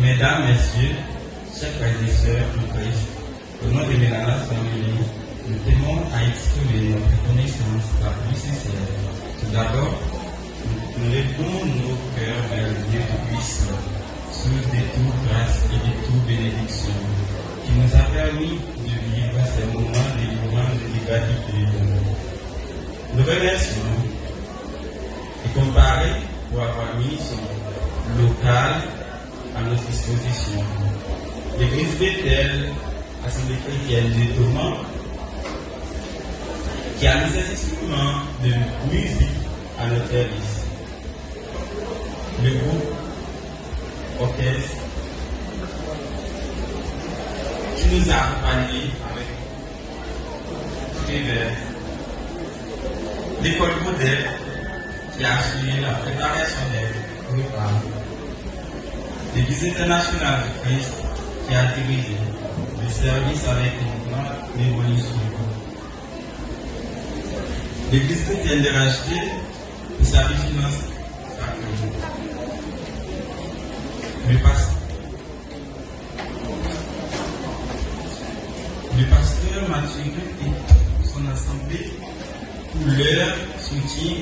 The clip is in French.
Mesdames, Messieurs, chers frères et sœurs du Christ, au nom de Mélanas Family, nous tenons à exprimer notre reconnaissance la plus sincère. Tout d'abord, nous levons nos cœurs vers le Dieu Tout-Puissant, source de toute grâce et de toute bénédiction, qui nous a permis de vivre ces moments délivrants de gratitude. Nous remercions et comparés pour avoir mis son local à notre disposition. L'église Bethel, Assemblée chrétienne de Thomas, qui a mis ses instruments de musique à notre service. Le groupe orchestre qui nous a accompagnés avec Prévert. L'école modèle qui a assuré la préparation des repas. L'Église internationale du Christ qui a dirigé le service avec une grande évolution. L'Église chrétienne de racheter pour sa vigilance sacrée. Le pasteur Mathieu et son assemblée pour leur soutien